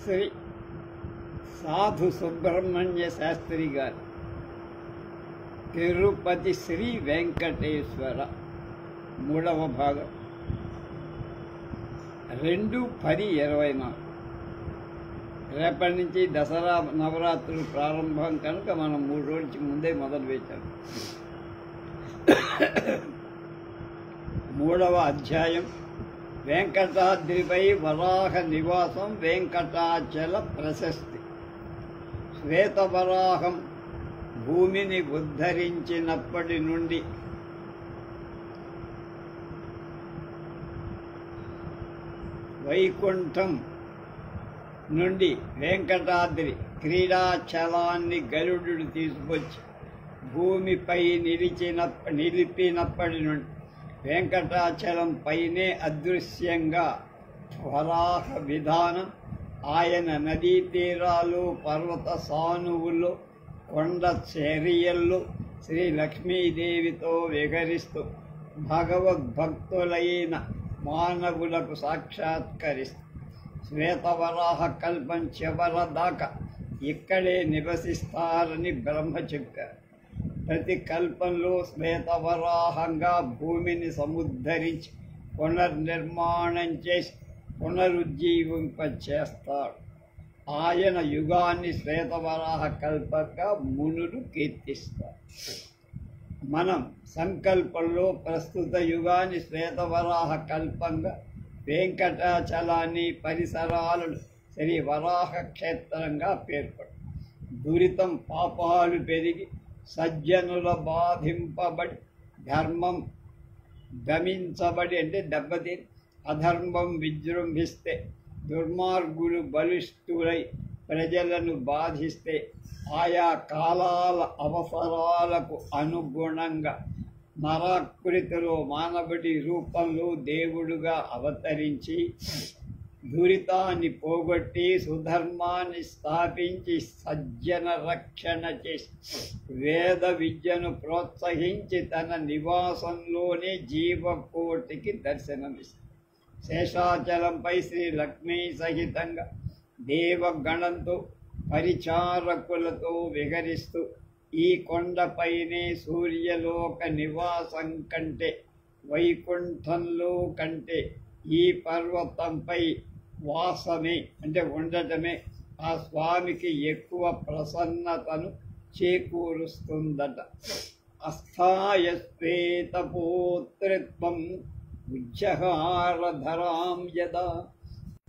శ్రీ సాధు సుబ్రహ్మణ్య శాస్త్రి గారు తిరుపతి శ్రీ వెంకటేశ్వర మూడవ భాగం 2/10/24. రేపటి నుంచి దసరా నవరాత్రులు ప్రారంభం కనుక మనం 3 రోజుల ముందే మొదలు పెట్టాం. 3వ అధ్యాయం వెంకటాద్రిపై వరాహ నివాసం వెంకటాచల ప్రశస్తి. శ్వేతవరాహం భూమిని ఉద్ధరించినప్పటి నుండి వైకుంఠం నుండి వెంకటాద్రి క్రీడాచలాన్ని గరుడు తీసుకొచ్చి భూమిపై నిలిపినప్పటి నుండి వెంకటాచలం పైనే అదృశ్యంగా వరాహ విధానం ఆయన నదీ తీరాలు, పర్వత సానువులు, కొండ చర్యల్లో శ్రీ లక్ష్మీదేవితో విహరిస్తూ భగవద్భక్తులైన మానవులకు సాక్షాత్కరిస్తూ శ్వేతవరాహ కల్పం చివరదాకా ఇక్కడే నివసిస్తారని బ్రహ్మ చెప్పారు. ప్రతి కల్పంలో శ్వేతవరాహంగా భూమిని సముద్ధరించి పునర్నిర్మాణం చేసి పునరుజ్జీవింపచేస్తాడు. ఆయన యుగాన్ని శ్వేతవరాహ కల్పంగా మునులు కీర్తిస్తారు. మనం సంకల్పంలో ప్రస్తుత యుగాన్ని శ్వేతవరాహ కల్పంగా వెంకటాచలాన్ని పరిసరాలను శ్రీ వరాహ క్షేత్రంగా పేర్కొంది. దురితం పాపాలు పెరిగి సజ్జనుల బాధింపబడి ధర్మం దమించబడి అంటే దెబ్బతిని అధర్మం విజృంభిస్తే దుర్మార్గులు బలిష్ఠులై ప్రజలను బాధిస్తే ఆయా కాలాల అవసరాలకు అనుగుణంగా నరాకృతిలో మానవుడి రూపంలో దేవుడుగా అవతరించి దురితాన్ని పోగొట్టి సుధర్మాన్ని స్థాపించి సజ్జన రక్షణ చేసి వేద విద్యను ప్రోత్సహించి తన నివాసంలోనే జీవకోటికి దర్శనమిస్తాడు. శేషాచలంపై శ్రీ లక్ష్మీ సహితంగా దేవగణంతో పరిచారకులతో విహరిస్తూ ఈ కొండపైనే సూర్యలోక నివాసం కంటే వైకుంఠంలో కంటే ఈ పర్వతంపై వాసమే అంటే ఉండటమే ఆ స్వామికి ఎక్కువ ప్రసన్నతను చేకూరుస్తుందట. అస్థాయ శ్వేతపోత్రిత్వం ఉజ్జహారధరాం యదా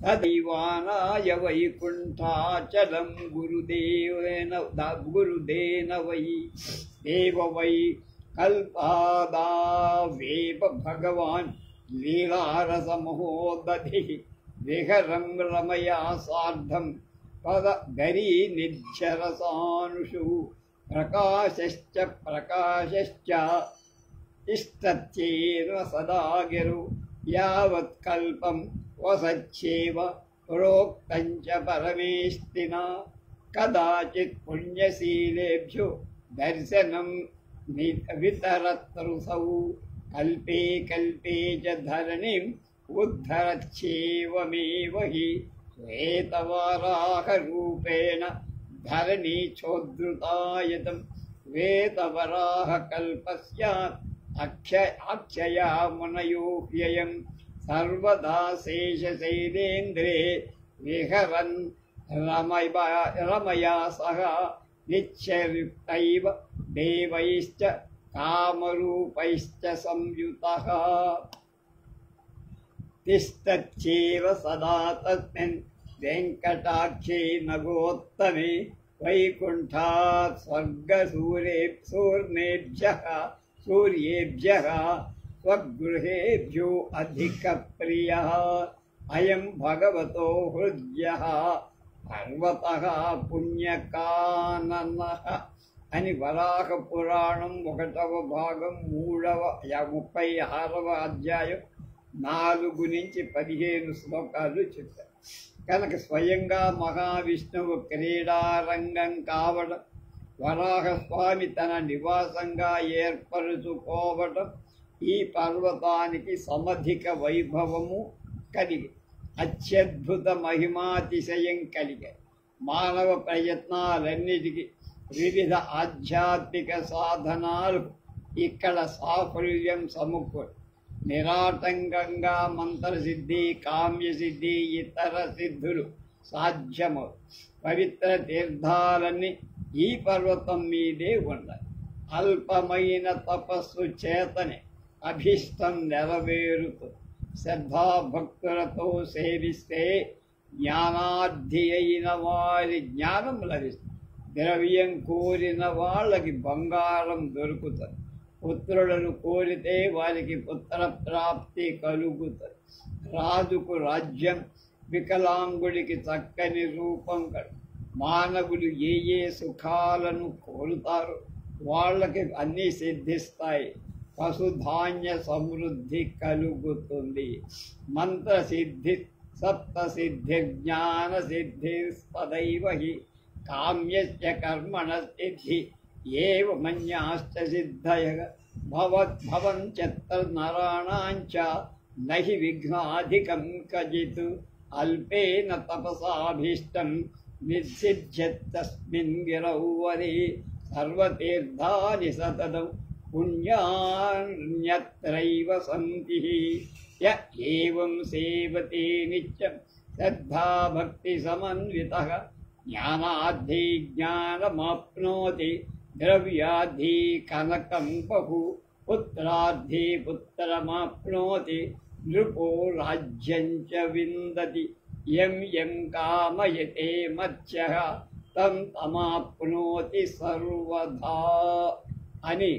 తదైవానాయ వైకుంఠాచలం గురుదేన వై దేవ వై కల్పాదావేవ భగవాన్ లీలారసమహోదధి విహరం రమయా సార్ధం పదగరీ నిర్జరసానుషు ప్రకాశ్చ ఇష్టత్యేన సదాగిరు యావత్ కల్పం వసచ్చేవ ప్రోక్తంచ పరమేష్టినా కదాచిత్ పుణ్యశీలేభ్యో దర్శనం వితరతృసౌ కల్పే కల్పే చ ధరణిం ఉద్ధరచ్చేవమేవ హి శ్వేతవరాహరూపేణ ధరణీచోద్ధృతాయతం శ్వేతవరాహ కల్పస్యాత్ అక్షయా మునయోప్యయం సర్వదా శేషశైలేంద్రే విహరన్ రమయా సహ నిత్యయుక్తైవ దేవైశ్చ కామరూపైశ్చ సంయుతః తిష్టచ్చేవ సదా తస్మిన్ వెంకటాఖ్యే నగోత్తమే వైకుంఠాత్ సూర్యేభ్యః స్వగృహేభ్యో అధిక ప్రియః అయం భగవతో హృద్యః పర్వతః పుణ్యకాననః అని వరాహ పురాణం 1వ భాగం 36వ అధ్యాయం 4 నుంచి 15 శ్లోకాలు చెప్పారు. కనుక స్వయంగా మహావిష్ణువు క్రీడారంగం కావడం, వరాహస్వామి తన నివాసంగా ఏర్పరుచుకోవటం ఈ పర్వతానికి సమధిక వైభవము కలిగి అత్యద్భుత మహిమాతిశయం కలిగే మానవ ప్రయత్నాలన్నిటికీ వివిధ ఆధ్యాత్మిక సాధనాలు ఇక్కడ సాఫల్యం సమకూరు నిరాటంకంగా మంత్రసిద్ధి కామ్యసిద్ధి ఇతర సిద్ధులు సాధ్యము. పవిత్ర తీర్థాలన్నీ ఈ పర్వతం మీదే ఉన్నాయి. అల్పమైన తపస్సు చేతనే అభిష్టం నెరవేరుతుంది. శ్రద్ధాభక్తులతో సేవిస్తే జ్ఞానార్థి అయిన వారి జ్ఞానం లభిస్తుంది. ద్రవ్యం కోరిన వాళ్ళకి బంగారం దొరుకుతుంది. పుత్రులను కోరితే వారికి పుత్ర ప్రాప్తి కలుగుతుంది. రాజుకు రాజ్యం, వికలాంగుడికి చక్కని రూపం కలు. మానవులు ఏ ఏ సుఖాలను కోరుతారో వాళ్ళకి అన్నీ సిద్ధిస్తాయి. పశుధాన్య సమృద్ధి కలుగుతుంది. మంత్రసిద్ధి సప్తసిద్ధి జ్ఞాన సిద్ధి తదైవ హి కామ్యస్య కర్మణ సిద్ధి ఏవమన్యాశ్చ సిద్ధయః భవంత్యత్ర నరాణాంచ నహి విఘ్నాధికం క్వచిత్ అల్పేన తపసాభీష్టం నిసిద్ధ్యత్తస్మిన్ గిరౌ వరే సర్వతీర్థాని సతతం పుణ్యాన్యత్రైవ సంతి య ఏవం సేవతే నిత్యం శ్రద్ధాభక్తి సమన్వితః జ్ఞానార్థి జ్ఞానమాప్నోతి ద్రవ్యార్థి కనకం బహు పుత్రార్థి పుత్రమాప్నోతి నృపో రాజ్యం చ విందతి యం యం కామయతే మత్స్యః తం తమాప్నోతి సర్వదా అని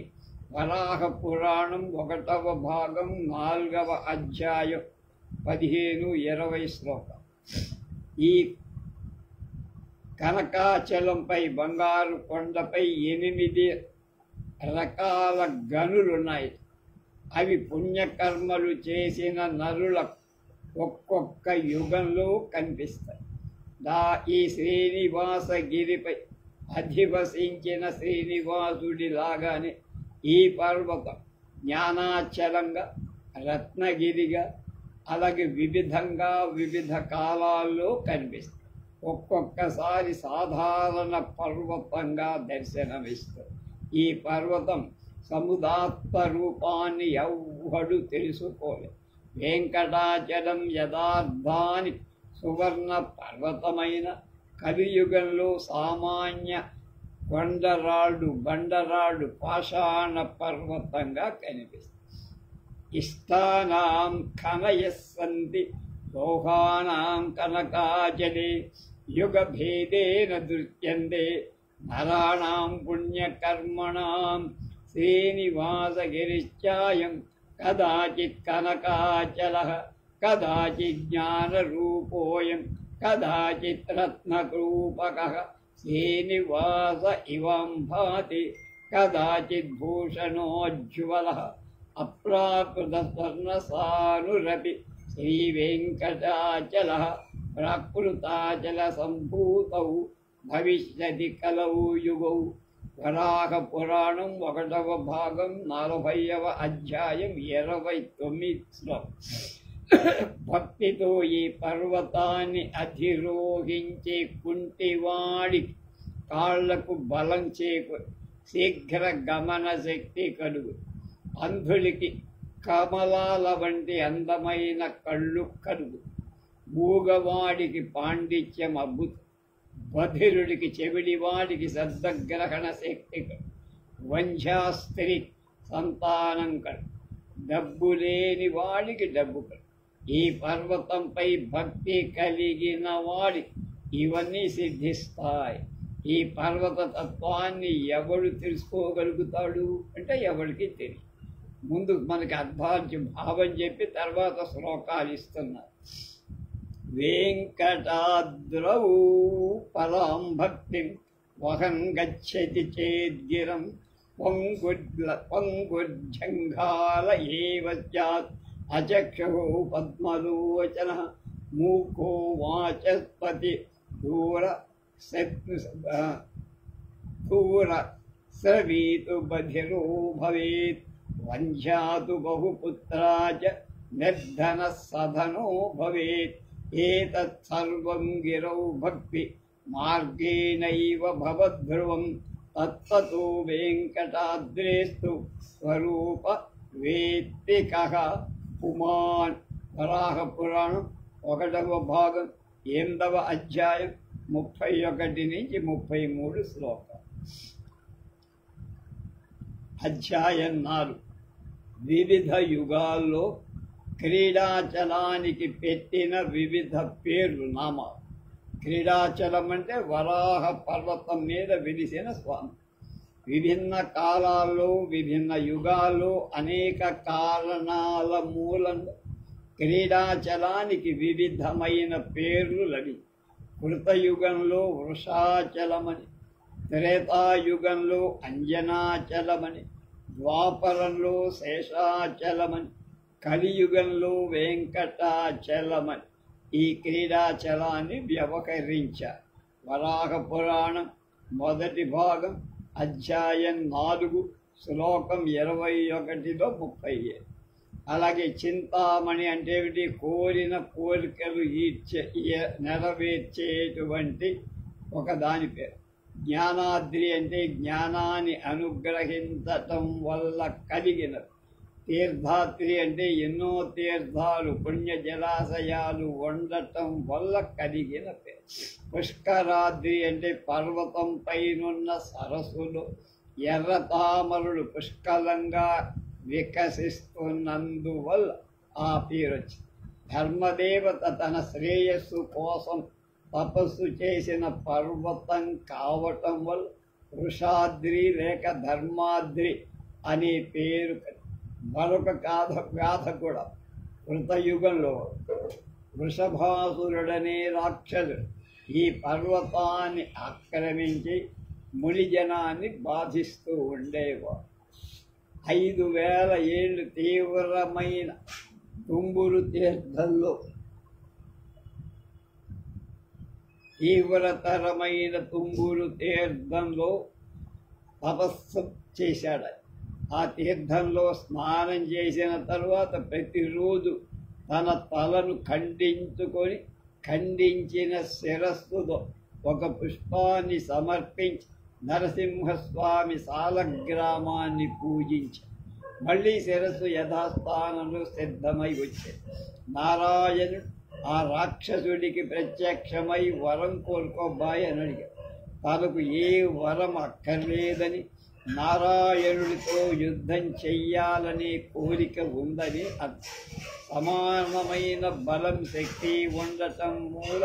వరాహ పురాణం 1వ భాగం 4వ అధ్యాయం 15-20 శ్లోకం. ఈ కనకాచలంపై బంగారు కొండపై 8 రకాల గనులున్నాయి. అవి పుణ్యకర్మలు చేసిన నరుల ఒక్కొక్క యుగంలో కనిపిస్తాయి. ఈ శ్రీనివాసగిరిపై అధివసించిన శ్రీనివాసుడి లాగానే ఈ పర్వతం జ్ఞానాచలంగా, రత్నగిరిగా, అలాగే వివిధంగా వివిధ కాలాల్లో కనిపిస్తుంది. ఒక్కొక్కసారి సాధారణ పర్వతంగా దర్శనమిస్తుంది. ఈ పర్వతం సముదాత్మ రూపాన్ని ఎవ్వడు తెలుసుకోలేదు. వెంకటాచలం యథార్థాని సువర్ణ పర్వతమైన కలియుగంలో సామాన్య బండరాడు పాషాణ పర్వతంగా కనిపిస్తుంది. ఇష్టానాం ఖనయస్సంతి లోహానాం కనకాచలే యుగభేదేన దృశ్యంతే నరాణాం పుణ్యకర్మణాం శ్రీనివాసగిరిశ్చాయం కదాచిత్ కనకాచలః కదాచిత్ జ్ఞానరూపోయం కదాచిత్ రత్నరూపకః శ్రీనివాస ఇవం భాతి కదాచిత్ భూషణోజ్వలః అప్రాకృత స్వర్ణసానురపి శ్రీవేంకటాచలః ప్రాకృతాచల సంభూతౌ భవిష్యతి కలౌ యుగౌ. వరాహ పురాణం 1వ భాగం 40వ అధ్యాయం 29 శ్లోకం. భక్తితో ఈ పర్వతాన్ని అధిరోహించే కుంటివాడి కాళ్లకు బలం చేకూరి శీఘ్ర గమన శక్తి కలుగు. అంధుడికి కమలాల వంటి అందమైన కళ్ళు కలుగు. మూగవాడికి పాండిత్యం అద్భుతం. బధిరుడికి చెవిడివాడికి శబ్దగ్రహణ శక్తి కలుగు. వంధ్యాస్త్రీ సంతానం కలుగు. డబ్బు లేని వాడికి డబ్బు కలుగు. ఈ పర్వతంపై భక్తి కలిగిన వాడి ఇవన్నీ సిద్ధిస్తాయి. ఈ పర్వత తత్వాన్ని ఎవడు తెలుసుకోగలుగుతాడు అంటే ఎవరికి తెలియదు. ముందు మనకి అర్థార్థం భావం చెప్పి తర్వాత శ్లోకాలు ఇస్తున్నారు. వెంకటాద్రౌ పరాం భక్తిం వహన్ గచ్చతి చేద్గిరం పంగుర్జంఘాల ఏవ స్యాత్ అచక్షు పద్మలోచన మూకో వాచస్పతి దూర స్రవీతు బధిరో భవేత్ వంధ్యాతు బహుపుత్రాచ నిర్ధన సధనో భవేత్ ఏతత్ సర్వం గిరౌ భక్తి మార్గేణైవ భవద్ధ్రువం తత్తతో వెంకటాద్రేస్తు స్వరూప వేత్తికః. పుమాన్. వరాహ పురాణం 1వ భాగం 8వ అధ్యాయం 31 నుంచి 33 శ్లోకాలు. అధ్యాయం 4. వివిధ యుగాల్లో క్రీడాచలానికి పెట్టిన వివిధ పేర్లు, నామాలు. క్రీడాచలం అంటే వరాహ పర్వతం మీద వెలిసిన స్వామి. విభిన్న కాలాల్లో విభిన్న యుగాల్లో అనేక కారణాల మూలంగా క్రీడాచలానికి వివిధమైన పేర్లు లభించాయి. కృతయుగంలో వృషాచలమని, త్రేతాయుగంలో అంజనాచలమని, ద్వాపరంలో శేషాచలమని, కలియుగంలో వెంకటాచలమని ఈ క్రీడాచలాన్ని వ్యవహరించారు. వరాహ పురాణం 1వ భాగం అధ్యాయం 4 శ్లోకం 21లో 37. అలాగే చింతామణి అంటే ఏమిటి? కోరిన కోరికలు నెరవేర్చేటువంటి ఒక దాని పేరు. జ్ఞానాద్రి అంటే జ్ఞానాన్ని అనుగ్రహించటం వల్ల కలిగినది. తీర్థాద్రి అంటే ఎన్నో తీర్థాలు పుణ్య జలాశయాలు ఉండటం వల్ల కలిగిన పేరు. పుష్కరాద్రి అంటే పర్వతం పైనున్న సరస్సులు ఎర్ర తామరులు పుష్కలంగా వికసిస్తున్నందువల్ల ఆ పేరు వచ్చింది. ధర్మదేవత తన శ్రేయస్సు కోసం తపస్సు చేసిన పర్వతం కావటం వల్ల వృషాద్రి లేక ధర్మాద్రి అనే పేరు. మరొక గాథ కూడా. కృతయుగంలో వృషభాసురుడనే రాక్షసుడు ఈ పర్వతాన్ని ఆక్రమించి మునిజనాన్ని బాధిస్తూ ఉండేవాడు. 5000 ఏళ్ళు తీవ్రమైన తుంబురు తీర్థంలో తీవ్రతరమైన తుంబురు తీర్థంలో తపస్సు చేశాడు. ఆ తీర్థంలో స్నానం చేసిన తరువాత ప్రతిరోజు తన తలను ఖండించుకొని ఖండించిన శిరస్సుతో ఒక పుష్పాన్ని సమర్పించి నరసింహస్వామి సాలగ్రామాన్ని పూజించి మళ్ళీ శిరస్సు యథాస్థానంలో సిద్ధమై వచ్చేది. నారాయణుడు ఆ రాక్షసుడికి ప్రత్యక్షమై వరం కోరుకోబాయి అని అడిగాడు. తనకు ఏ వరం అక్కర్లేదని, నారాయణుడితో యుద్ధం చెయ్యాలనే కోరిక ఉందని సమానమైన బలం శక్తి ఉండటం మూల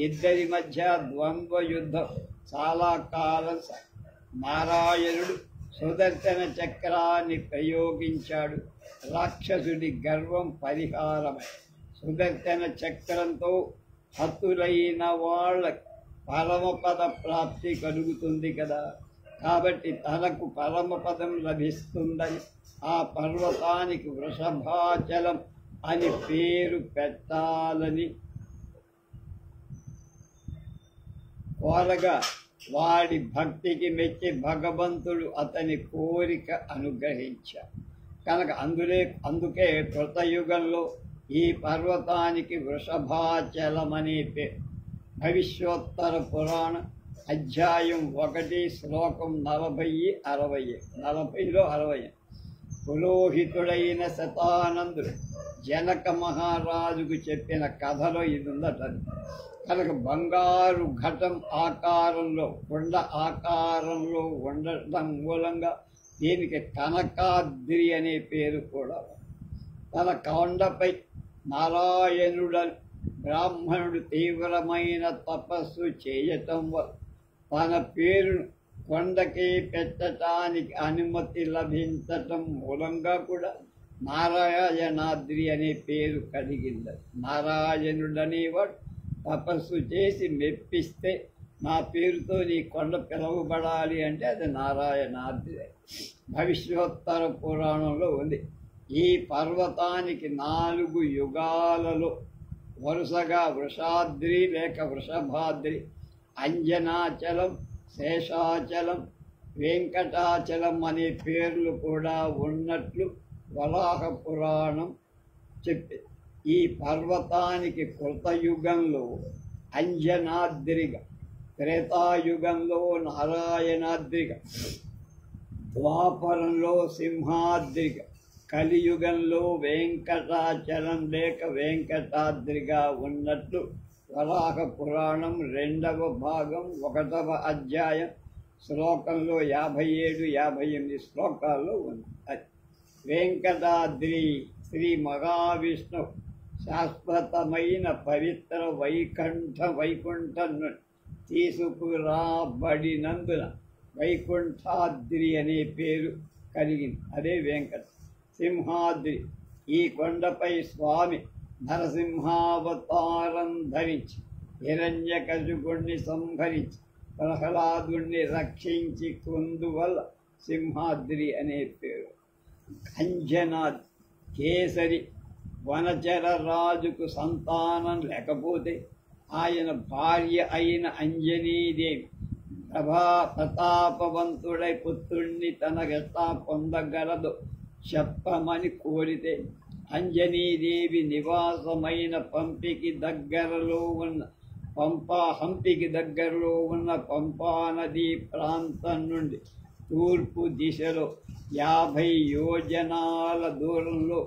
ఇద్దరి మధ్య ద్వంద్వ యుద్ధం చాలా కాలం. నారాయణుడు సుదర్శన చక్రాన్ని ప్రయోగించాడు. రాక్షసుడి గర్వం పరిహారమై సుదర్శన చక్రంతో హతులైన వాళ్ళకి పరమపద ప్రాప్తి కలుగుతుంది కదా. కాబట్టి తనకు పరమపదం లభిస్తుందని ఆ పర్వతానికి వృషభాచలం అని పేరు పెట్టాలని కోరగా వాడి భక్తికి మెచ్చి భగవంతుడు అతని కోరిక అనుగ్రహించాడు. కనుక అందుకే కృతయుగంలో ఈ పర్వతానికి వృషభాచలమనే పేరు. భవిష్యోత్తర పురాణం అధ్యాయం 1 శ్లోకం 40లో 60. పురోహితుడైన శతానందుడు జనక మహారాజుకు చెప్పిన కథలో ఇది ఉందట. కనుక బంగారు ఘటం ఆకారంలో కొండ ఆకారంలో ఉండటం మూలంగా దీనికి కనకాద్రి అనే పేరు కూడా. తన కొండపై నారాయణుడని బ్రాహ్మణుడు తీవ్రమైన తపస్సు చేయటం వల్ల తన పేరును కొండకి పెట్టడానికి అనుమతి లభించటం మూలంగా కూడా నారాయణాద్రి అనే పేరు కలిగింది. నారాయణుడనేవాడు తపస్సు చేసి మెప్పిస్తే నా పేరుతో నీ కొండ పిలువబడాలి అంటే అది నారాయణాద్రి. భవిష్యోత్తర పురాణంలో ఉంది. ఈ పర్వతానికి 4 యుగాలలో వరుసగా వృషాద్రి లేక వృషభాద్రి, అంజనాచలం, శేషాచలం, వెంకటాచలం అనే పేర్లు కూడా ఉన్నట్లు వరాహ పురాణం చెప్పింది. ఈ పర్వతానికి కృతయుగంలో అంజనాద్రిగా, త్రేతాయుగంలో నారాయణాద్రిగా, ద్వాపరంలో సింహాద్రిగా, కలియుగంలో వెంకటాచలం లేక వెంకటాద్రిగా ఉన్నట్లు వరాహ పురాణం 2వ భాగం 1వ అధ్యాయం శ్లోకంలో 57, 58 శ్లోకాల్లో ఉంది. వెంకటాద్రి శ్రీ మహావిష్ణు శాశ్వతమైన పవిత్ర వైకుంఠం తీసుకురాబడినందున వైకుంఠాద్రి అనే పేరు కలిగింది. అదే వెంకట. సింహాద్రి, ఈ కొండపై స్వామి నరసింహావతారం ధరించి హిరణ్యకశిపుణ్ణి సంహరించి ప్రహ్లాదుణ్ణి రక్షించి కొందువల్ల సింహాద్రి అనే పేరు. అంజనాద్రి, కేసరి వనచర రాజుకు సంతానం లేకపోతే ఆయన భార్య అయిన అంజనీదేవి ప్రతాపవంతుడై పుత్రుణ్ణి తనకెట్టా పొందగలదు చెప్పమని కోరితే అంజనీదేవి నివాసమైన హంపికి దగ్గరలో ఉన్న పంపా నదీ ప్రాంతం నుండి తూర్పు దిశలో 50 యోజనాల దూరంలో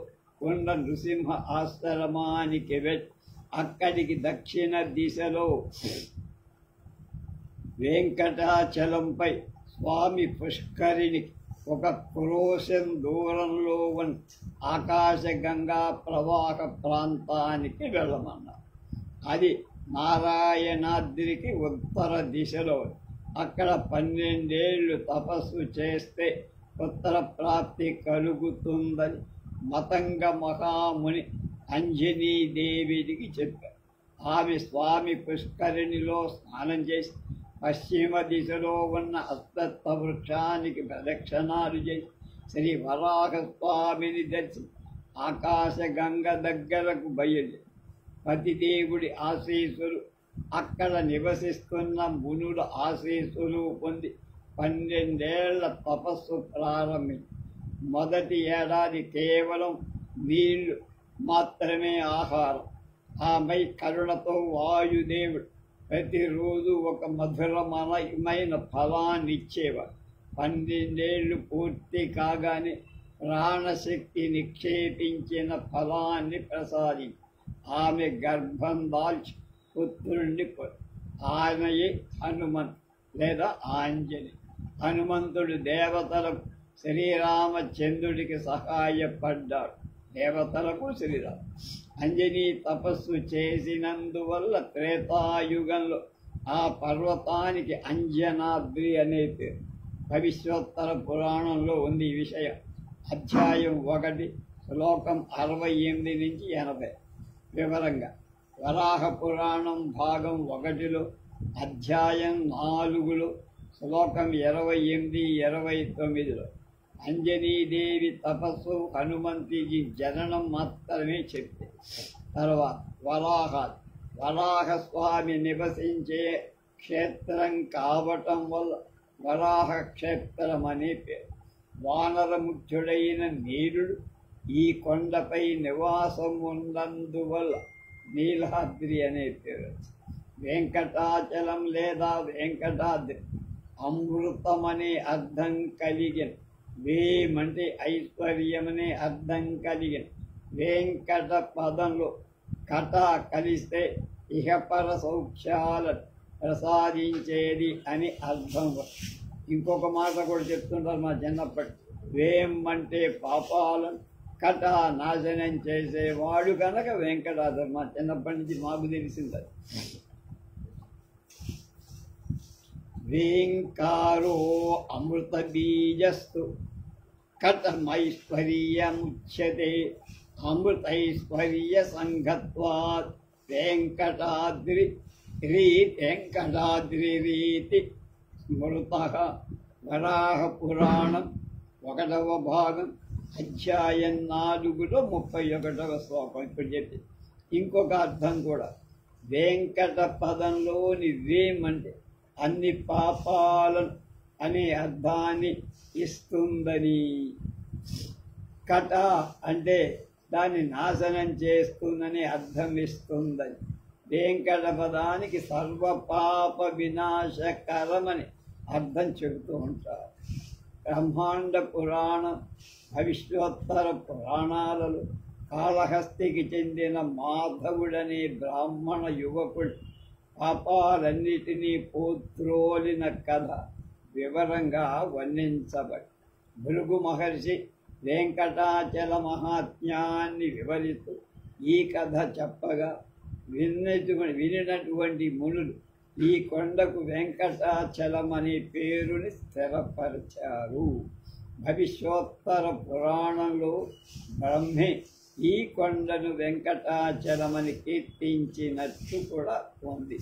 ఉన్న నృసింహ ఆశ్రమానికి వెళ్ళి అక్కడికి దక్షిణ దిశలో వెంకటాచలంపై స్వామి పుష్కరిణికి 1 క్రోశం దూరంలో ఉన్న ఆకాశగంగా ప్రవాహ ప్రాంతానికి వెళ్ళమన్నారు. అది నారాయణాద్రికి ఉత్తర దిశలో. అక్కడ 12 ఏళ్ళు తపస్సు చేస్తే పుత్ర ప్రాప్తి కలుగుతుందని మతంగ మహాముని అంజనీదేవికి చెప్పారు. ఆమె స్వామి పుష్కరిణిలో స్నానం చేసి పశ్చిమ దిశలో ఉన్న అశ్వత్థ వృక్షానికి ప్రదక్షిణాలు చేసి శ్రీ వరాహ స్వామిని దర్శించి ఆకాశగంగ దగ్గరకు బయలుదేరి పతిదేవుడి ఆశీస్సులు, అక్కడ నివసిస్తున్న మునుల ఆశీస్సులు పొంది 12 ఏళ్ల తపస్సు ప్రారంభించి మొదటి ఏడాది కేవలం నీళ్లు మాత్రమే ఆహారం. ఆమె కరుణతో వాయుదేవుడు ప్రతిరోజు ఒక మధురమైన ఫలాన్ని ఇచ్చేవాడు. 12 ఏళ్ళు పూర్తి కాగానే ప్రాణశక్తి నిక్షేపించిన ఫలాన్ని ప్రసాదించి ఆమె గర్భం దాల్చి పుత్రుణ్ణి ఆయనయే హనుమంతు లేదా ఆంజనేయ. హనుమంతుడు దేవతలకు శ్రీరామచంద్రుడికి సహాయపడ్డాడు. దేవతలకు శ్రీరామ. అంజనీ తపస్సు చేసినందువల్ల త్రేతాయుగంలో ఆ పర్వతానికి అంజనాద్రి అనే పేరు. భవిష్యోత్తర పురాణంలో ఉంది ఈ విషయం. అధ్యాయం 1 శ్లోకం 68 నుంచి 80 వివరంగా. వరాహ పురాణం భాగం 1లో అధ్యాయం 4లో శ్లోకం 28, 29లో అంజనీదేవి తపస్సు హనుమంతుడికి జననం మాత్రమే చెప్పి తర్వాత వరాహ స్వామి నివసించే క్షేత్రం కావటం వల్ల వరాహ క్షేత్రం అనే పేరు. వానరముఖ్యుడైన నీలుడు ఈ కొండపై నివాసం ఉన్నందువల్ల నీలాద్రి అనే పేరు. వెంకటాచలం లేదా వెంకటాద్రి అమృతమనే అర్థం కలిగిన, వేమంటే ఐశ్వర్యమనే అర్థం కలిగిన వెంకట పదంలో కట కలిస్తే ఇహపర సౌఖ్యాలను ప్రసాదించేది అని అర్థం. ఇంకొక మాట కూడా చెప్తుంటారు మా చిన్నప్పటి. వేం అంటే పాపాలను, కట నాశనం చేసేవాడు కనుక వెంకటాద్రి. మా చిన్నప్పటి నుంచి మాకు తెలిసింది. వేంకారో అమృత బీజస్తు కథమైశ్వర్యముచ్యతే అమృతైశ్వర్య సంఘత్వాత్ వెంకటాద్రి వెంకటాద్రి స్మృతః. వరాహ పురాణం 1వ భాగం అధ్యాయం 4లో 31వ శ్లోకం ఇప్పుడు చెప్పి. ఇంకొక అర్థం కూడా వెంకట పదంలోని వేమంటే అన్ని పాపాలను అనే అర్థాన్ని ఇస్తుందని. కట అంటే దాన్ని నాశనం చేస్తుందని అర్థం ఇస్తుందని. వెంకట పదానికి సర్వపాప వినాశకరమని అర్థం చెబుతూ ఉంటారు. బ్రహ్మాండ పురాణం, భవిష్యోత్తర పురాణాలలో కాళహస్తికి చెందిన మాధవుడనే బ్రాహ్మణ యువకుడు పాపాలన్నిటినీ పోత్రోలిన కథ వివరంగా వర్ణించబడి భృగు మహర్షి వెంకటాచల మహాత్మ్యాన్ని వివరిస్తూ ఈ కథ చెప్పగా వినినటువంటి మునులు ఈ కొండకు వెంకటాచలం అనే పేరుని స్థిరపరిచారు. భవిష్యోత్తర పురాణంలో బ్రహ్మే ఈ కొండను వెంకటాచలమని కీర్తించినట్టు కూడా ఉంది.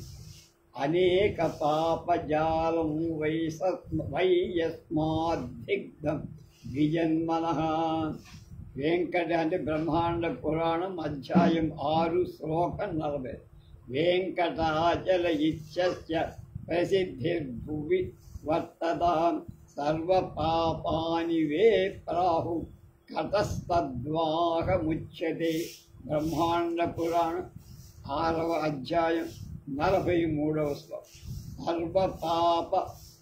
అనేక పాపజాలం వయస్మాద్దిగ్ధం విజన్మనః. వెంకట అంటే బ్రహ్మాండ పురాణం అధ్యాయం 6 శ్లోకం 40. వెంకటాచల ఇత్యస్య ప్రసిద్ధిర్భువి వర్తతాం సర్వపాపాని వే ప్రాహు కటస్తద్వాహముచ్యతే. బ్రహ్మాండ పురాణం 6వ అధ్యాయం 43వ శ్లోకం. సర్వపాప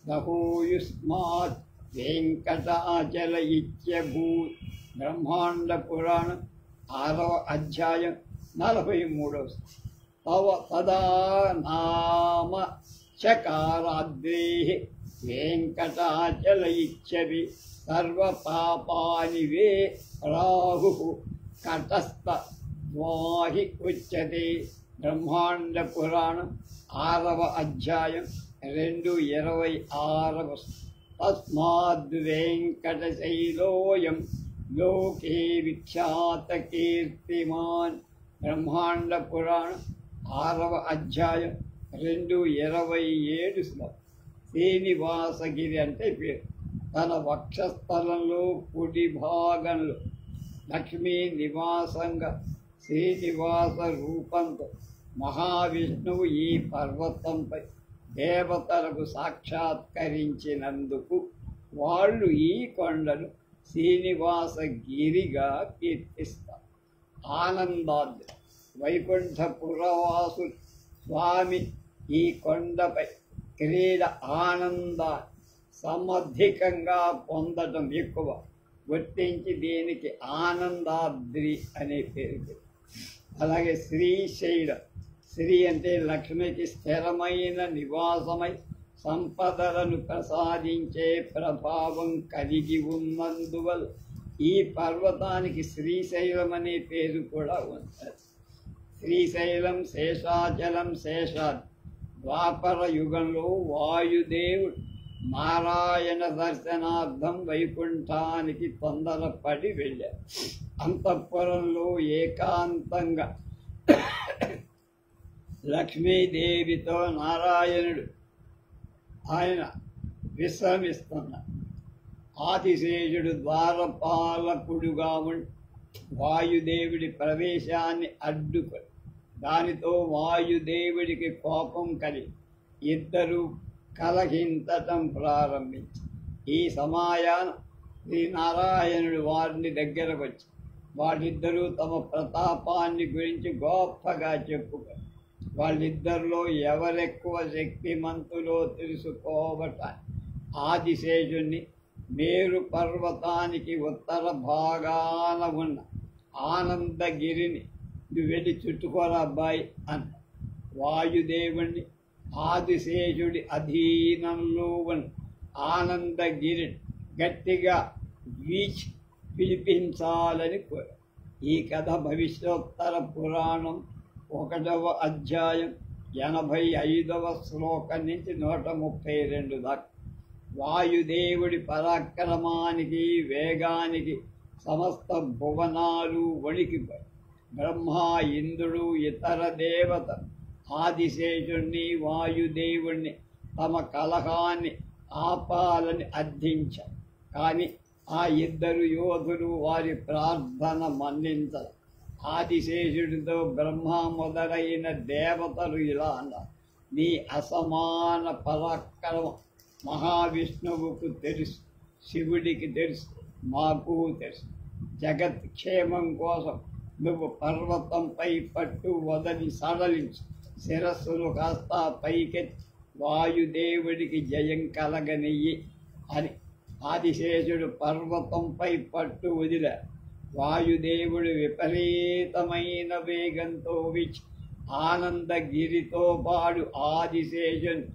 దహోయుస్మాత్ వెంకటాచల ఇత్యభూత్. బ్రహ్మాండ పురాణం 6వ అధ్యాయం 43వ శ్లోకం. తదా నామ చకారాద్రే వెంకటాచల ఇచ్చవి సర్వపాపాని వే రాహు కటస్థ ద్వాహి ఉచ్యతే. బ్రహ్మాండ పురాణం 6వ అధ్యాయం 2:26. తస్మాద్వెంకటశైలోయం లోకే విఖ్యాత కీర్తిమాన్. బ్రహ్మాండ పురాణం 6వ అధ్యాయం 2:27 శ్లోకం. శ్రీనివాసగిరి అంటే పేరు. తన వక్షస్థలంలో కుడి భాగంలో లక్ష్మీ నివాసంగా శ్రీనివాస రూపంతో మహావిష్ణువు ఈ పర్వతంపై దేవతలకు సాక్షాత్కరించినందుకు వాళ్ళు ఈ కొండను శ్రీనివాసగిరిగా కీర్తిస్తారు. ఆనందాద్రి వైకుంఠపురవాసు స్వామి ఈ కొండపై క్రీడ ఆనందాన్ని సమధికంగా పొందడం ఎక్కువ గుర్తించి దీనికి ఆనందాద్రి అనే పేరు. అలాగే శ్రీశైలం, శ్రీ అంటే లక్ష్మికి స్థిరమైన నివాసమై సంపదలను ప్రసాదించే ప్రభావం కలిగి ఉన్నందువల్ల ఈ పర్వతానికి శ్రీశైలం అనే పేరు కూడా ఉంది. శ్రీశైలం శేషాచలం శేషాద్రి. ద్వాపర యుగంలో వాయుదేవుడు నారాయణ దర్శనార్థం వైకుంఠానికి తొందరపడి వెళ్ళారు. అంతఃపురంలో ఏకాంతంగా లక్ష్మీదేవితో నారాయణుడు ఆయన విశ్రమిస్తున్నారు. ఆతిశేషుడు ద్వారపాలకుడుగా ఉండి వాయుదేవుడి ప్రవేశాన్ని అడ్డుకొని దానితో వాయుదేవుడికి కోపం కలిగి ఇద్దరు కలహించటం ప్రారంభించి ఈ సమయాన శ్రీనారాయణుడు వారిని దగ్గర వచ్చి వాళ్ళిద్దరూ తమ ప్రతాపాన్ని గురించి గొప్పగా చెప్పుకొని వాళ్ళిద్దరిలో ఎవరెక్కువ శక్తిమంతులో తెలుసుకోవటానికి ఆదిశేషుణ్ణి మేరు పర్వతానికి ఉత్తర భాగాన ఉన్న ఆనందగిరిని నువ్వు వెళ్ళి చుట్టుకోరా అబ్బాయి అంట. వాయుదేవుణ్ణి ఆదిశేషుడి అధీనంలో ఉన్న ఆనందగిరి గట్టిగా వీచి పిలిపించాలని కోరారు. ఈ కథ భవిష్యోత్తర పురాణం 1వ అధ్యాయం 85వ శ్లోకం నుంచి 132 దాకా. వాయుదేవుడి పరాక్రమానికి వేగానికి సమస్త భువనాలు వణికిపోయి బ్రహ్మ, ఇంద్రుడు, ఇతర దేవత ఆదిశేషుణ్ణి వాయుదేవుణ్ణి తమ కలహాన్ని ఆపాలని అర్థించారు. కానీ ఆ ఇద్దరు యోధులు వారి ప్రార్థన మన్నించరు. ఆదిశేషుడితో బ్రహ్మ మొదలైన దేవతలు ఇలా అన్నారు: నీ అసమాన పరాక్రమం మహావిష్ణువుకు తెలుసు, శివుడికి తెలుసు, మాకు తెలుసు. జగత్ క్షేమం కోసం నువ్వు పర్వతంపై పట్టు వదని సడలించు, శిరస్సును కాస్త పైకెత్తి వాయుదేవుడికి జయం కలగనియ్యి అని. ఆదిశేషుడు పర్వతంపై పట్టు వదిల వాయుదేవుడు విపరీతమైన వేగంతో విచ్చి ఆనందగిరితో పాడు ఆదిశేషుని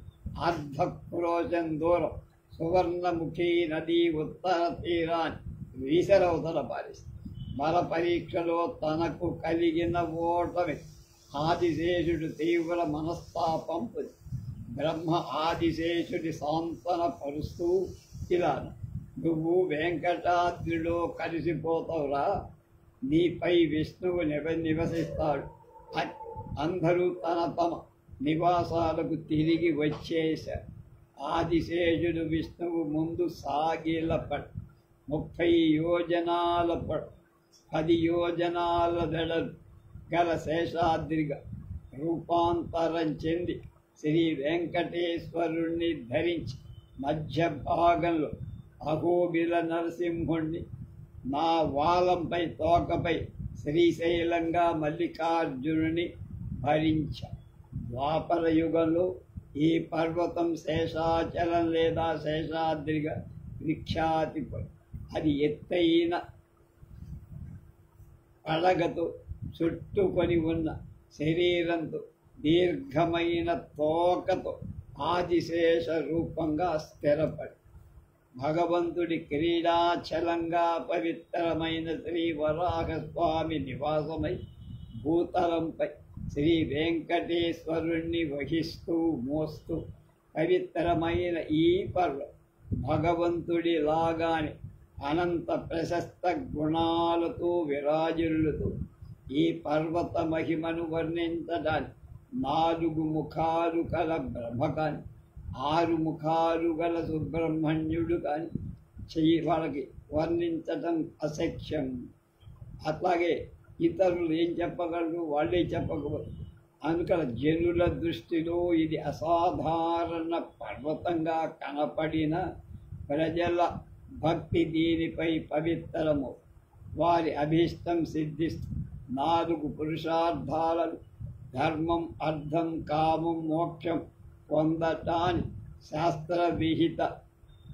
అర్ధక్రోశం దూరం సువర్ణముఖి నది ఉత్తర తీరాన్ని వీసరవతల పారిస్తుంది. బల పరీక్షలో తనకు కలిగిన ఓటమి ఆదిశేషుడు తీవ్ర మనస్తాపం పొంది బ్రహ్మ ఆదిశేషుడి సాంతన పరుస్తూ ఇలా, నువ్వు వెంకటాద్రిలో కలిసిపోతావురా, నీపై విష్ణువు నివసిస్తాడు అని అందరూ తమ నివాసాలకు తిరిగి వచ్చేశారు. ఆదిశేషుడు విష్ణువు ముందు సాగిలపడు 30 యోజనాల 10 యోజనాల వెడలు గల శేషాద్రిగా రూపాంతరం చెంది శ్రీ వెంకటేశ్వరుణ్ణి ధరించి మధ్య భాగంలో అహోబిల నరసింహుణ్ణి, నా వాలంపై తోకపై శ్రీశైలంగా మల్లికార్జునుని భరించ. ద్వాపర యుగంలో ఈ పర్వతం శేషాచలం లేదా శేషాద్రిగా విఖ్యాతి. అది ఎత్తైన పడగతో చుట్టుకొని ఉన్న శరీరంతో దీర్ఘమైన తోకతో ఆదిశేష రూపంగా స్థిరపడి భగవంతుడి క్రీడాచలంగా పవిత్రమైన శ్రీ వరాహస్వామి నివాసమై భూతలంపై శ్రీ వెంకటేశ్వరుణ్ణి వహిస్తూ మోస్తూ పవిత్రమైన ఈ పర్వం భగవంతుడి లాగానే అనంత ప్రశస్త గుణాలతో విరాజిల్లుతూ ఈ పర్వత మహిమను వర్ణించడానికి 4 ముఖాలు కల బ్రహ్మకాని 6 ముఖాలు గల సుబ్రహ్మణ్యుడు కానీ వాళ్ళకి వర్ణించటం అసఖ్యం. అట్లాగే ఇతరులు ఏం చెప్పగలరు, వాళ్ళే చెప్పకూడదు. అందుకని జనుల దృష్టిలో ఇది అసాధారణ పర్వతంగా కనపడిన ప్రజల భక్తి దీనిపై పవిత్రము. వారి అభీష్టం సిద్ధిస్తూ 4 పురుషార్థాలను ధర్మం, అర్థం, కామం, మోక్షం పొందటాన్ని శాస్త్ర విహిత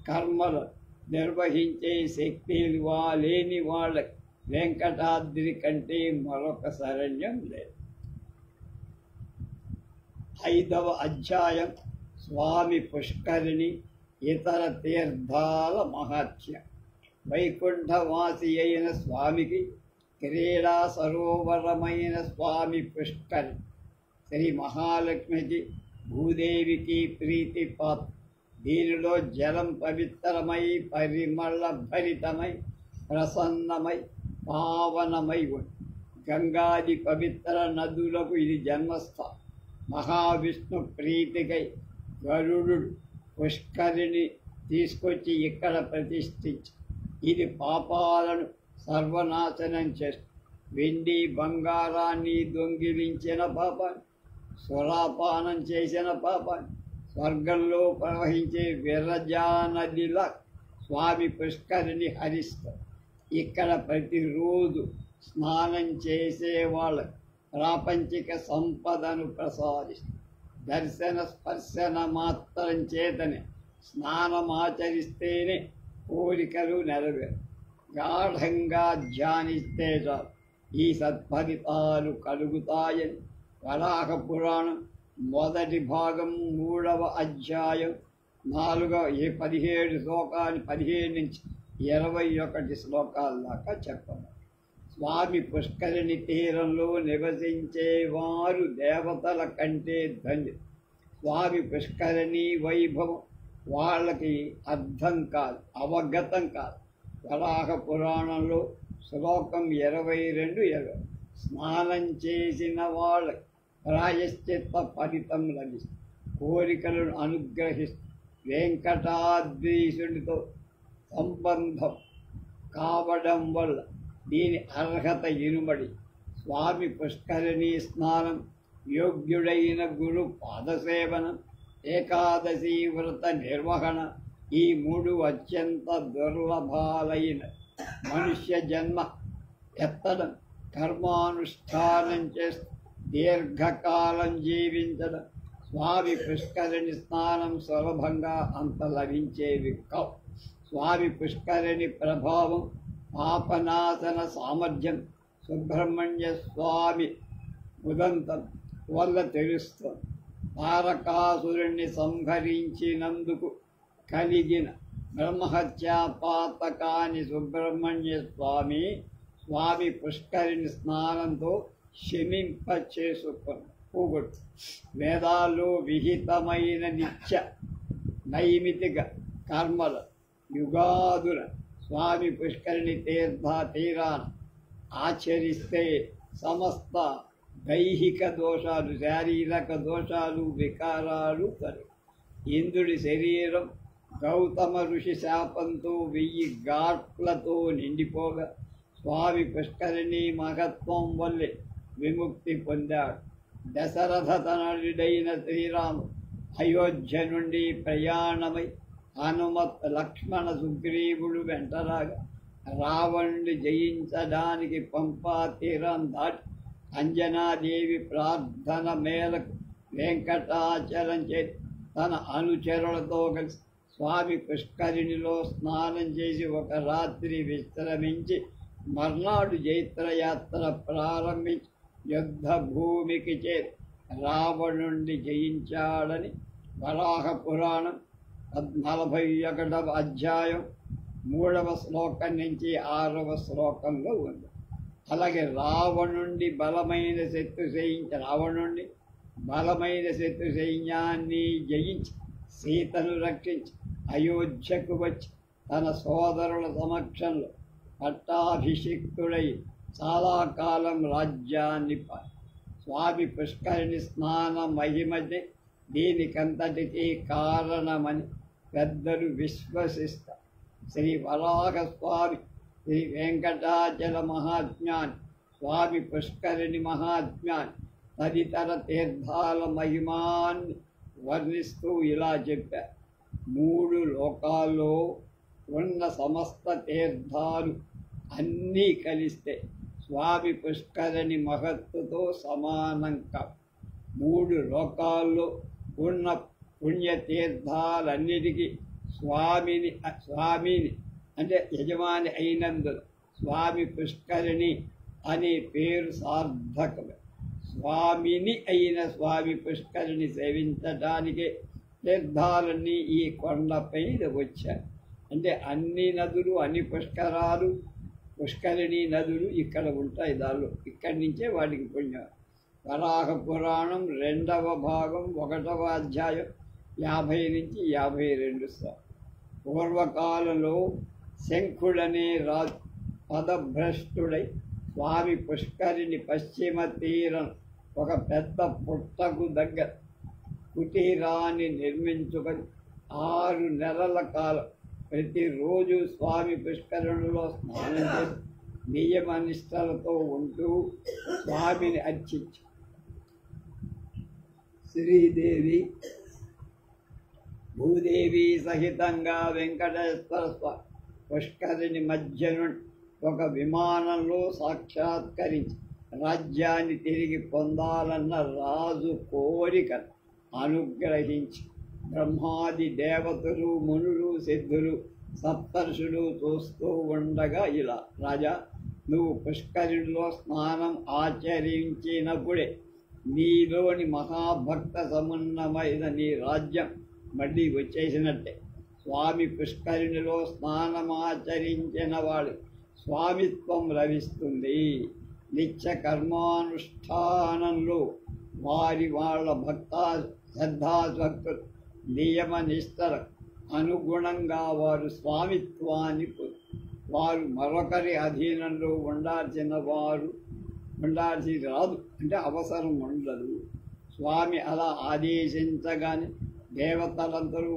కర్మలు నిర్వహించే శక్తి లేని వాళ్ళకి వెంకటాద్రి కంటే మరొక శరణ్యం లేదు. 5వ అధ్యాయం స్వామి పుష్కరిణి ఇతర తీర్థాల మహత్యం. వైకుంఠవాసి అయిన స్వామికి క్రీడా సరోవరమైన స్వామి పుష్కరిణి శ్రీ మహాలక్ష్మికి భూదేవికి ప్రీతి పాత్ర. దీనిలో జలం పవిత్రమై పరిమళ భరితమై ప్రసన్నమై పావనమై ఉంది. గంగాది పవిత్ర నదులకు ఇది జన్మస్థానం. మహావిష్ణు ప్రీతికై గరుడు పుష్కరిణి తీసుకొచ్చి ఇక్కడ ప్రతిష్ఠించి ఇది పాపాలను సర్వనాశనం చేస్తుంది. వెండి బంగారాన్ని దొంగిలించిన పాపాన్ని, సురాపానం చేసిన పాపాన్ని స్వర్గంలో ప్రవహించే విరజానదిలా స్వామి పుష్కరిణి హరిస్తారు. ఇక్కడ ప్రతిరోజు స్నానం చేసే వాళ్ళకి ప్రాపంచిక సంపదను ప్రసాదిస్తుంది. దర్శన స్పర్శన మాత్రం చేతనే స్నానమాచరిస్తేనే కోరికలు నెరవేరు. గాఢంగా ధ్యానిస్తే చాలు ఈ సత్ఫలితాలు కలుగుతాయని వరాహ పురాణం మొదటి భాగం 3వ అధ్యాయం 17 శ్లోకాలు 15 నుంచి 21 శ్లోకాల దాకా చెప్పారు. స్వామి పుష్కరిణి తీరంలో నివసించేవారు దేవతల కంటే ధన్యులు. స్వామి పుష్కరిణి వైభవం వాళ్ళకి అర్థం కాదు, అవగతం కాదు. వరాహ పురాణంలో శ్లోకం 22 స్నానం చేసిన వాళ్ళకి ప్రాయశ్చిత్త ఫలితం లభిస్తుంది. కోరికలను అనుగ్రహిస్తూ వెంకటాద్రీశుడితో సంబంధం కావడం వల్ల దీని అర్హత ఇనుమడి. స్వామి పుష్కరిణి స్నానం, యోగ్యుడైన గురు పాదసేవనం, ఏకాదశి వ్రత నిర్వహణ ఈ 3 అత్యంత దుర్లభాలైన మనుష్య జన్మ ఎత్తడం కర్మానుష్ఠానం చేస్తూ దీర్ఘకాలం జీవించడం స్వామి పుష్కరిణి స్నానం సులభంగా అంత లభించేవి కావు. స్వామి పుష్కరిణి ప్రభావం, పాపనాశన సామర్థ్యం సుబ్రహ్మణ్య స్వామి ఉదంతం వల్ల తెలుస్తుంది. తారకాసురుణ్ణి సంహరించినందుకు కలిగిన బ్రహ్మహత్యా పాతకాని సుబ్రహ్మణ్య స్వామి స్వామి పుష్కరిణి స్నానంతో శమింపచేసుకొని పోగొట్టు. వేదాల్లో విహితమైన నిత్య నైమితిక కర్మల యుగాదుల స్వామి పుష్కరిణి తీరాన ఆచరిస్తే సమస్త దైహిక దోషాలు, శారీరక దోషాలు, వికారాలు తొలగి ఇంద్రుడి శరీరం గౌతమ ఋషి శాపంతో 1000 ఘాట్లతో నిండిపోగా స్వామి పుష్కరిణి మహత్వం వల్లే విముక్తి పొందాడు. దశరథ తనయుడైన శ్రీరాముడు అయోధ్య నుండి ప్రయాణమై హనుమత్, లక్ష్మణ, సుగ్రీవుడు వెంటరాగా రావణుడి జయించడానికి పంపా తీరం దాటి అంజనాదేవి ప్రార్థన మేరకు వెంకటాచలం చేసి తన అనుచరులతో కలిసి స్వామి పుష్కరిణిలో స్నానం చేసి ఒక రాత్రి విశ్రమించి మర్నాడు జైత్రయాత్ర ప్రారంభించి యుద్ధ భూమికి చేరి రావణుణ్ణి జయించాడని వరాహ పురాణం 41వ అధ్యాయం 3వ శ్లోకం నుంచి 6వ శ్లోకంలో ఉంది. అలాగే రావణుడి బలమైన శత్రు సైన్యాన్ని జయించి సీతను రక్షించి అయోధ్యకు వచ్చి తన సోదరుల సమక్షంలో పట్టాభిషిక్తుడై చాలా కాలం రాజ్యాన్ని స్వామి పుష్కరిణి స్నాన మహిమదే దీనికంతటికీ కారణమని పెద్దలు విశ్వసిస్తారు. శ్రీ వరాహ స్వామి, శ్రీ వెంకటాచల మహాత్మ్యాన్ని, స్వామి పుష్కరిణి మహాత్మ్యాన్ని, తదితర తీర్థాల మహిమాన్ని వర్ణిస్తూ ఇలా చెప్పారు. 3 లోకాల్లో ఉన్న సమస్త తీర్థాలు అన్నీ కలిస్తే స్వామి పుష్కరిణి మహత్తుతో సమానం కావు. 3 లోకాల్లో ఉన్న పుణ్యతీర్థాలన్నిటికీ స్వామిని అంటే యజమాని అయినందున స్వామి పుష్కరిణి అనే పేరు సార్థకమే. స్వామిని అయిన స్వామి పుష్కరిణి సేవించడానికే తీర్థాలన్నీ ఈ కొండపైన వచ్చాయి. అంటే అన్ని నదులు, అన్ని పుష్కరిణి నదులు ఇక్కడ ఉంటాయి. దానిలో ఇక్కడి నుంచే వాటికి పుణ్యం. వరాహ పురాణం 2వ భాగం 1వ అధ్యాయం 50 నుంచి 52. పూర్వకాలంలో శంఖుడనే రాజు పదభ్రష్టుడై స్వామి పుష్కరిణి పశ్చిమ తీరం ఒక పెద్ద పుట్టకు దగ్గర కుటీరాన్ని నిర్మించుకొని 6 నెలల కాలం ప్రతిరోజు స్వామి పుష్కరిణిలో స్నానం చేసి నియమ నిష్టలతో ఉంటూ స్వామిని అర్చించి శ్రీదేవి, భూదేవి సహితంగా వెంకటేశ్వర స్వామి పుష్కరిణి మధ్య నుండి ఒక విమానంలో సాక్షాత్కరించి రాజ్యాన్ని తిరిగి పొందాలన్న రాజు కోరికను అనుగ్రహించి బ్రహ్మాది దేవతలు, మునులు, సిద్ధులు, సప్తర్షులు చూస్తూ ఉండగా ఇలా, రాజా, నువ్వు పుష్కరిణిలో స్నానం ఆచరించినప్పుడే నీలోని మహాభక్త సమున్నమైన నీ రాజ్యం మళ్ళీ వచ్చేసినట్టే. స్వామి పుష్కరిణిలో స్నానమాచరించిన వాడు స్వామిత్వం లభిస్తుంది. నిత్య కర్మానుష్ఠానంలో వాళ్ళ శ్రద్ధాభక్తులు నియమ నిష్టల అనుగుణంగా వారు స్వామిత్వాన్ని వారు మరొకరి అధీనంలో ఉండాల్సి రాదు, అంటే అవసరం ఉండదు. స్వామి అలా ఆదేశించగానే దేవతలందరూ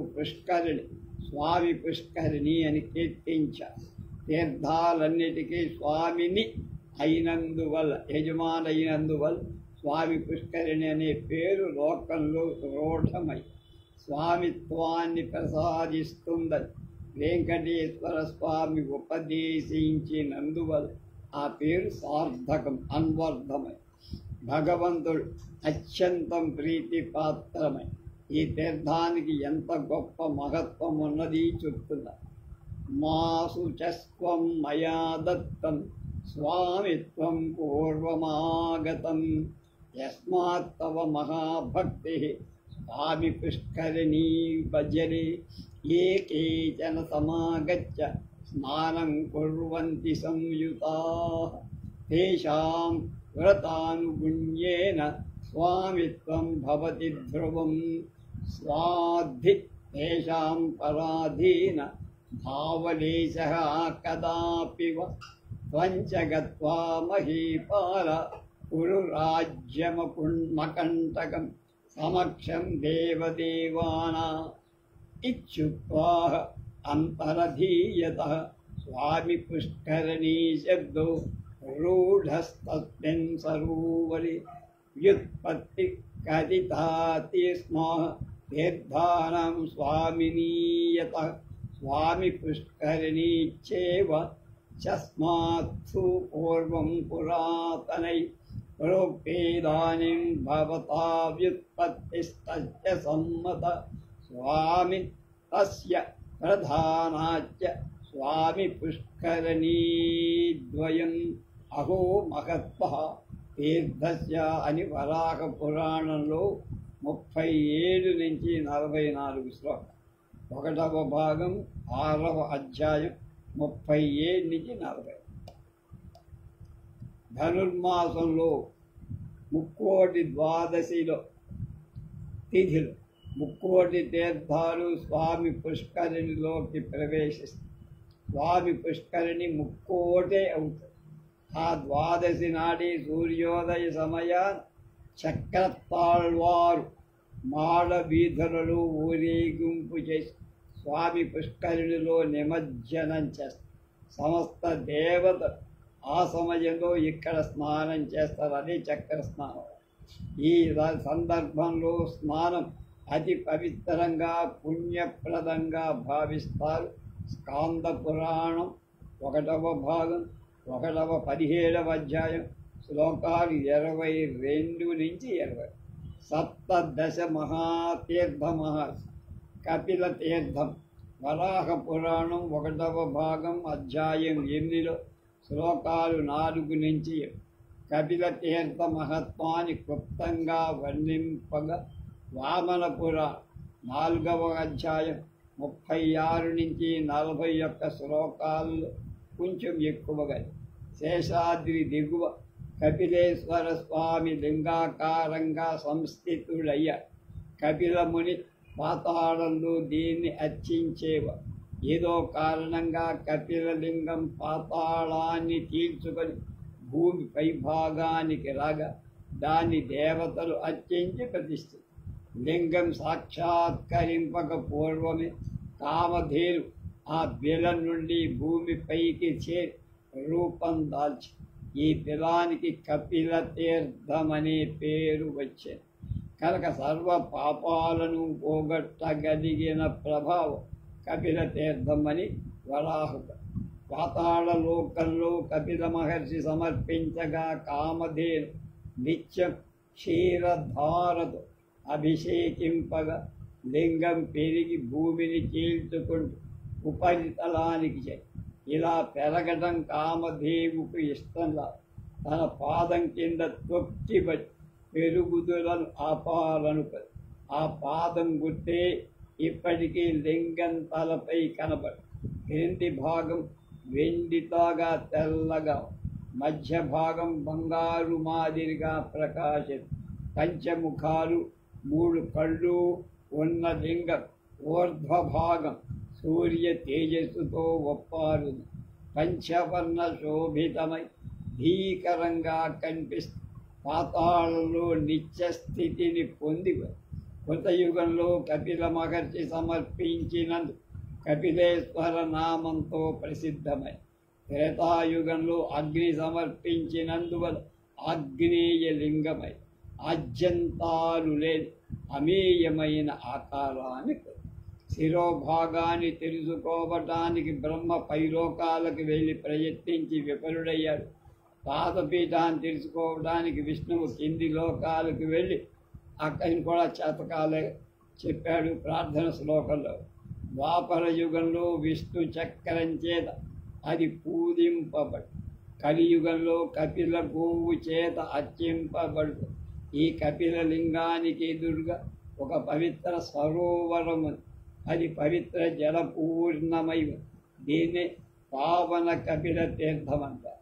స్వామి పుష్కరిణి అని కీర్తించారు. తీర్థాలన్నిటికీ స్వామిని అయినందువల్ల, యజమానైనందువల్ల స్వామి పుష్కరిణి అనే పేరు లోకంలో రూఢమై స్వామిత్వాన్ని ప్రసాదిస్తుందని వెంకటేశ్వర స్వామి ఉపదేశించినందువల్ల ఆ పేరు సార్థకం, అన్వర్థమై, భగవంతుడు అత్యంతం ప్రీతిపాత్రమై. ఈ తీర్థానికి ఎంత గొప్ప మహత్వం ఉన్నది చెప్తున్నా. మాసు చస్వం మయా దత్తం స్వామిత్వం పూర్వమాగతం యస్మాత్ తవ మహాభక్తి స్వామి పుష్కరిణీ భజనే. ఏ కేచన సమాగత్య స్నానం కుర్వంతి సంయుతాః తేషాం వ్రతానుగుణ్యేన స్వామిత్వం భవతి ధ్రువం. స్వాద్ధి తేషాం పరాధీన భావలేశః కదాపి త్వంచ గత్వా మహీపాల కురు రాజ్యమకుండకంటకం సమక్షం దేవదేవానా ఇచ్చుక్వా అంతరధీయతః. స్వామి పుష్కరిణీ శబ్దో రూఢస్తస్మిన్ సరోవరే వ్యుత్పత్తి కథితాతి స్మ తీర్థానాం స్వామినీయతః. స్వామి పుష్కరిణీ చేవ చస్మాత్సు పూర్వం పురాతనై ప్రోక్తేదానీం భవతా వ్యుత్పత్తిస్తస్య సమ్మత. స్వామి తస్య ప్రధానాచ్య స్వామి పుష్కరిణీద్వయం అహో మహత్వః తీర్థస్య అని వరాహ పురాణంలో 37 నుంచి 44 శ్లోకాలు. 1వ భాగం 6వ అధ్యాయం 37 నుంచి 40. ధనుర్మాసంలో ముక్కోటి ద్వాదశిలో తిథిలో ముక్కోటి తీర్థాలు స్వామి పుష్కరిణిలోకి ప్రవేశిస్తాయి. స్వామి పుష్కరిణి ముక్కోటే అవుతుంది. ఆ ద్వాదశి నాటి సూర్యోదయ సమయాన చక్రతాళ్వారు మాడ వీధులలో ఊరేగింపు చేసి స్వామి పుష్కరిణిలో నిమజ్జనం చేస్తారు. సమస్త దేవత ఆ సమయంలో ఇక్కడ స్నానం చేస్తారు. అది చక్ర స్నానం. ఈ సందర్భంలో స్నానం అతి పవిత్రంగా పుణ్యప్రదంగా భావిస్తారు. స్కాంద పురాణం 1వ భాగం 17వ అధ్యాయం శ్లోకాలు 22 నుంచి 20. సప్తదశ మహాతీర్థ మహర్షి కపిల తీర్థం వరాహ పురాణం 1వ భాగం అధ్యాయం 8లో శ్లోకాలు 4 నుంచి 7. కపిల తీర్థ మహత్వాన్ని క్లుప్తంగా వర్ణింపగా వామన పురాణం 4వ అధ్యాయం 36 నుంచి 41 శ్లోకాల్లో కొంచెం ఎక్కువగా. శేషాద్రి దిగువ కపిలేశ్వర స్వామి లింగాకారంగా సంస్థితుడయ్యాడు. కపిల ముని పాతాళంలో దీన్ని అర్చించేవారు. ఏదో కారణంగా కపిలలింగం పాతాళాన్ని తీర్చుకొని భూమి పైభాగానికి రాగా దాన్ని దేవతలు అర్చించి ప్రతిష్ఠించారు. లింగం సాక్షాత్కరింపక పూర్వమే కామధేను ఆ బిల నుండి భూమిపైకి చేరి రూపం దాల్చి ఈ బిలానికి కపిల తీర్థమనే పేరు వచ్చింది. కనుక సర్వ పాపాలను పోగొట్టగలిగిన ప్రభావం కపిల తీర్థమని వరాహుక. పాతాళలోకంలో కపిల మహర్షి సమర్పించగా కామధేను నిత్యం క్షీరధారతో అభిషేకింపగా లింగం పెరిగి భూమిని చీల్చుకుంటూ ఉపరితలానికి చేరి ఇలా పెరగడం కామధేవుకు ఇష్టంలా తన పాదం కింద తొక్కిబట్టి పెరుగుదలను ఆపాలనుపది. ఆ పాదం గుర్తే ఇప్పటికీ లింగం తలపై కనబడి క్రింది భాగం వెండితోగా తెల్లగా, మధ్య భాగం బంగారు మాదిరిగా ప్రకాశిత పంచముఖాలు 3 కళ్ళు ఉన్న లింగం ఊర్ధ్వభాగం సూర్య తేజస్సుతో ఒప్పారు పంచవర్ణ శోభితమై భీకరంగా కనిపిస్తూ పాతాళంలో నిత్యస్థితిని పొంది కృతయుగంలో కపిల మహర్షి సమర్పించినందు కపిలేశ్వర నామంతో ప్రసిద్ధమై, త్రేతాయుగంలో అగ్ని సమర్పించినందువల్ల ఆగ్నేయ లింగమై ఆద్యంతాలు లేని అమేయమైన ఆకారానికి తెలుసుకోవటానికి బ్రహ్మ పైలోకాలకు వెళ్ళి ప్రయత్నించి విఫలుడయ్యాడు. పాదపీఠాన్ని తెలుసుకోవడానికి విష్ణువు కింది లోకాలకు వెళ్ళి అక్కడిని కూడా చేతకాలే చెప్పాడు ప్రార్థన శ్లోకంలో. ద్వాపర యుగంలో విష్ణు చక్రం చేత అది పూజింపబడు, కలియుగంలో కపిల గోవు చేత అర్చింపబడు. ఈ కపిల లింగానికి ఎదురుగా ఒక పవిత్ర సరోవరం ఉంది. అది పవిత్ర జలపూర్ణమై ఉంది. దీన్ని పావన కపిల తీర్థం అంటారు.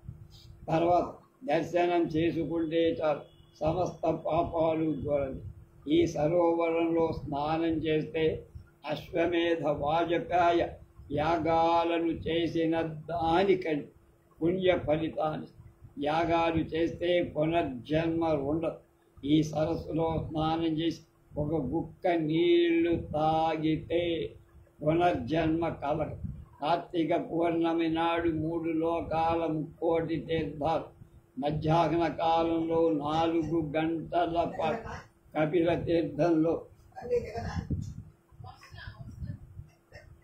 తర్వాత దర్శనం చేసుకుంటే చాలు, సమస్త పాపాలు దూరం. ఈ సరోవరంలో స్నానం చేస్తే అశ్వమేధ వాజపేయ యాగాలను చేసిన దానికంటే పుణ్య ఫలితాన్ని, యాగాలు చేస్తే పునర్జన్మ ఉండదు. ఈ సరస్సులో స్నానం చేసి ఒక గుక్క నీళ్లు తాగితే పునర్జన్మ కలగదు. కార్తీక పౌర్ణమి నాడు 3 లోకాల 3 తీర్థాలు, మధ్యాహ్న కాలంలో 4 గంటల పాటు కపిల తీర్థంలో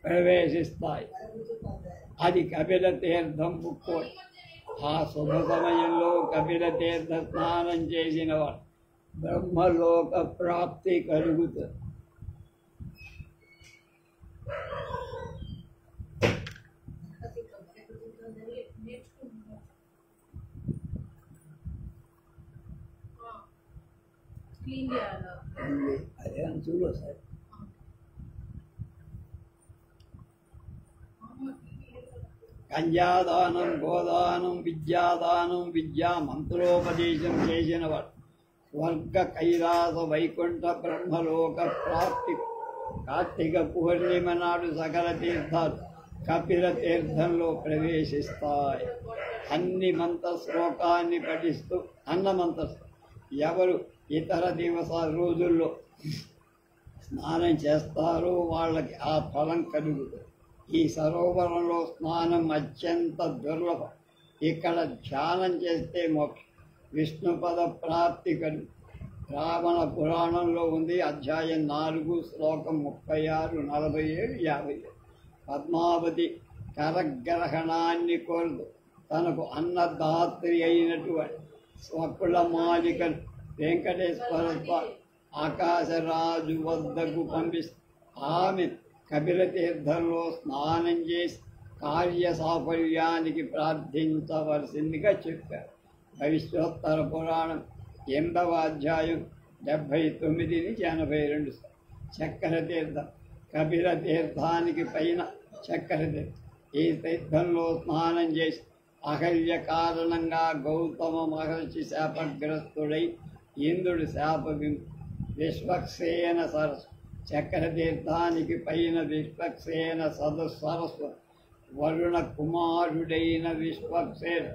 ప్రవేశిస్తాయి. అది కపిల తీర్థం 3. ఆ శుభ సమయంలో కపిల తీర్థ స్నానం చేసిన వాడు బ్రహ్మలోక ప్రాప్తి కలుగుతుంది. అదే అని చూడు సార్. కన్యాదానం, గోదానం, విద్యాదానం, విద్యా మంత్రోపదేశం చేసినవాడు స్వర్గ కైలాస వైకుంఠ బ్రహ్మలోక ప్రాప్తి. కార్తీక పౌర్ణిమ నాడు సకల తీర్థాలు కపిల తీర్థంలో ప్రవేశిస్తాయి. అన్ని మంత్ర శ్లోకాన్ని పఠిస్తూ అన్నమంత్ర ఎవరు ఇతర రోజుల్లో స్నానం చేస్తారో వాళ్ళకి ఆ ఫలం కలుగుతుంది. ఈ సరోవరంలో స్నానం అత్యంత దుర్లభం. ఇక్కడ ధ్యానం చేస్తే మోక్షం, విష్ణుపద ప్రాప్తి కలుగు. రావణ పురాణంలో ఉంది, అధ్యాయం 4 శ్లోకం 36, 47, 57. పద్మావతి కరగ్రహణాన్ని కోరుతూ తనకు అన్నదాత్రి అయినటువంటి స్వకుల మాలికను వెంకటేశ్వర స్వామి ఆకాశరాజు వద్దకు పంపిస్తూ ఆమె కపిల తీర్థంలో స్నానం చేసి కార్య సాఫల్యానికి ప్రార్థించవలసిందిగా చెప్పారు. భవిష్యోత్తర పురాణం 8వ అధ్యాయం 79-82. చక్ర తీర్థం కపిల తీర్థానికి పైన చక్ర తీర్థం. ఈ తీర్థంలో స్నానం చేసి అహల్య కారణంగా గౌతమ మహర్షి శాపగ్రస్తుడై ఇంద్రుడు శాప విశ్వక్సేన సరస్సు. చక్ర తీర్థానికి పైన విశ్వక్సేన సరస్సు. వరుణ కుమారుడైన విశ్వక్సేన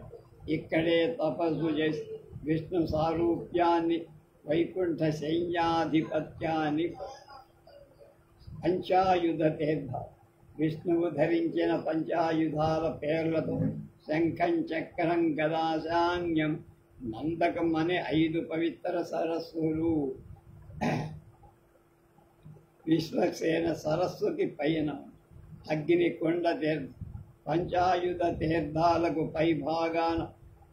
ఇక్కడే తపస్సు చేసి విష్ణు సారూప్యాన్ని, వైకుంఠ సైన్యాధిపత్యాన్ని. పంచాయుధ తీర్థ విష్ణువు ధరించిన పంచాయుధాల పేర్లతో శంఖం, చక్రం, గదాశాన్యం, నందకం అనే 5 పవిత్ర సరస్సులు విశ్వక్సేన సరస్సుకి పైన. అగ్నికొండ తీర్థం పంచాయుధ తీర్థాలకు పై భాగాన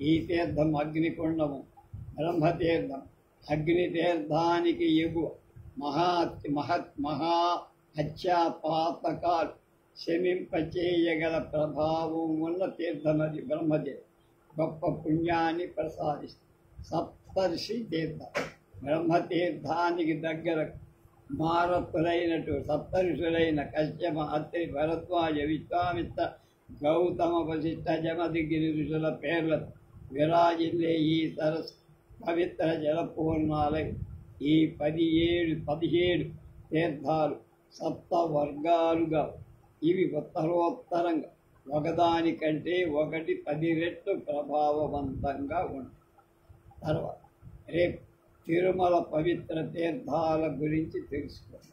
ఈ తీర్థం అగ్నికొండము. బ్రహ్మతీర్థం అగ్నితీర్థానికి ఎగువ. మహా హత్యాపాతకాలు శమింపచేయగల ప్రభావం ఉన్న తీర్థమది బ్రహ్మతీర్థం. గొప్ప పుణ్యాన్ని ప్రసాదిస్తుంది. సప్తర్షి తీర్థం బ్రహ్మతీర్థానికి దగ్గర సప్తఋషులైన కశ్యప, అత్రి, భరద్వాజ, విశ్వామిత్ర, గౌతమ, వశిష్ఠ, జమదగ్ని ఋషుల పేర్లతో విరాజిల్లే ఈ సరస్సు పవిత్ర జలపూర్ణాలై ఈ 17 తీర్థాలు సప్త వర్గాలుగా. ఇవి ఉత్తరోత్తరంగా ఒకదానికంటే ఒకటి 10 రెట్లు ప్రభావవంతంగా ఉంటాయి. తర్వాత రేపు తిరుమల పవిత్ర తీర్థాల గురించి తెలుసుకోండి.